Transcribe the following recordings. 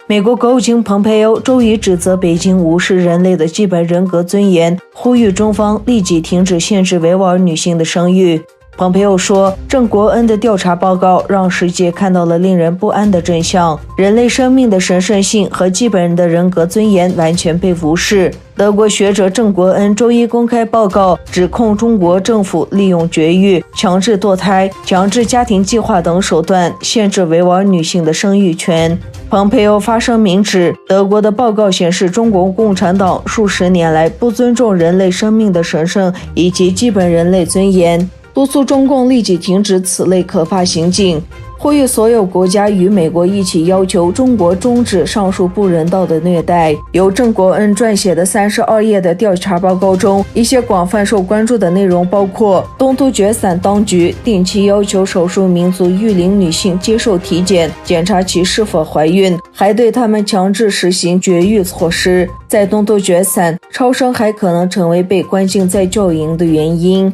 美国国务卿蓬佩奥周一指责北京无视人类的基本人格尊严，呼吁中方立即停止限制维吾尔女性的生育。蓬佩奥说，郑国恩的调查报告让世界看到了令人不安的真相，人类生命的神圣性和基本的人格尊严完全被无视。德国学者郑国恩周一公开报告，指控中国政府利用绝育、强制堕胎、强制家庭计划等手段限制维吾尔女性的生育权。蓬佩奥发声明指，德国的报告显示，中国共产党数十年来不尊重人类生命的神圣以及基本人类尊严，督促中共立即停止此类可怕行径，呼吁所有国家与美国一起要求中国终止上述不人道的虐待。由郑国恩撰写的32页的调查报告中，一些广泛受关注的内容包括东突厥散当局定期要求少数民族育龄女性接受体检，检查其是否怀孕，还对她们强制实行绝育措施。在东突厥散，超生还可能成为被关进在教营的原因。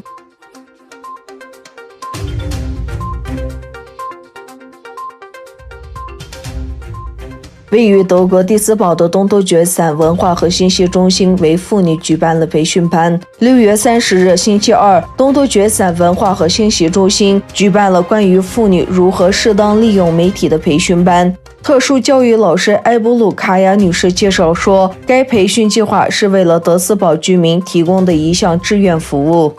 位于德国蒂斯堡的东突厥散文化和信息中心为妇女举办了培训班。6月30日星期二，东突厥散文化和信息中心举办了关于妇女如何适当利用媒体的培训班。特殊教育老师埃布鲁卡亚女士介绍说，该培训计划是为了德斯堡居民提供的一项志愿服务。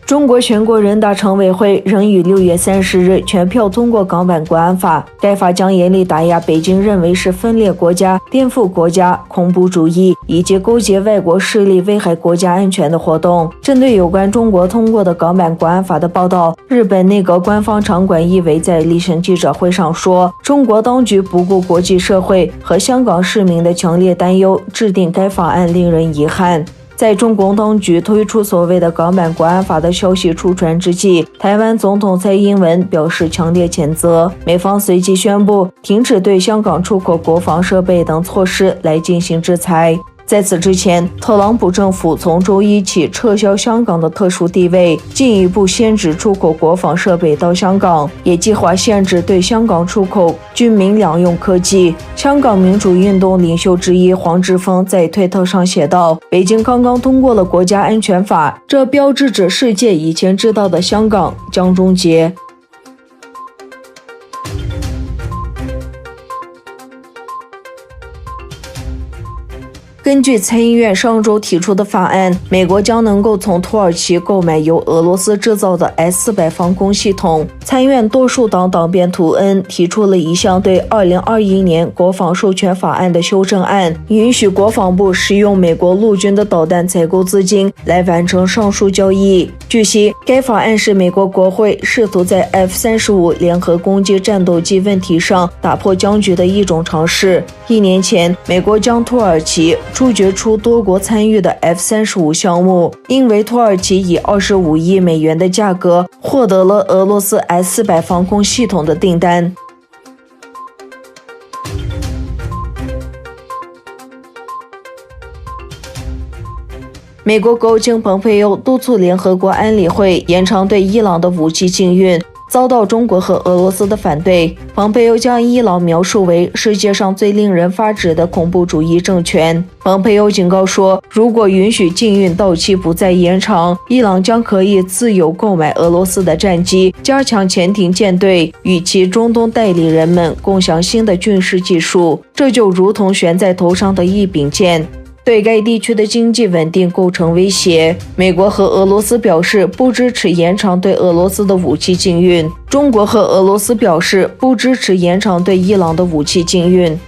中国全国人大常委会仍于6月30日全票通过港版国安法，该法将严厉打压北京认为是分裂国家、颠覆国家、恐怖主义以及勾结外国势力危害国家安全的活动。针对有关中国通过的港版国安法的报道，日本内阁官方场馆一委在例行记者会上说，中国当局不顾国际社会和香港市民的强烈担忧，制定该法案令人遗憾。在中共当局推出所谓的港版国安法的消息出传之际，台湾总统蔡英文表示强烈谴责，美方随即宣布停止对香港出口国防设备等措施来进行制裁。在此之前，特朗普政府从周一起撤销香港的特殊地位，进一步限制出口国防设备到香港，也计划限制对香港出口军民两用科技。香港民主运动领袖之一黄之锋在推特上写道，北京刚刚通过了国家安全法，这标志着世界以前知道的香港将终结。根据参议院上周提出的法案，美国将能够从土耳其购买由俄罗斯制造的 S-400防空系统。参院多数党党鞭图恩提出了一项对2021年国防授权法案的修正案，允许国防部使用美国陆军的导弹采购资金来完成上述交易。据悉，该法案是美国国会试图在 F-35 联合攻击战斗机问题上打破僵局的一种尝试。1年前，美国将土耳其处决出多国参与的 F-35 项目，因为土耳其以25亿美元的价格获得了俄罗斯 S-400防空系统的订单。美国国务卿蓬佩奥督促联合国安理会延长对伊朗的武器禁运，遭到中国和俄罗斯的反对。蓬佩奥将伊朗描述为世界上最令人发指的恐怖主义政权。蓬佩奥警告说，如果允许禁运到期不再延长，伊朗将可以自由购买俄罗斯的战机，加强潜艇舰队，与其中东代理人们共享新的军事技术，这就如同悬在头上的一柄剑，对该地区的经济稳定构成威胁。美国和俄罗斯表示不支持延长对俄罗斯的武器禁运，中国和俄罗斯表示不支持延长对伊朗的武器禁运。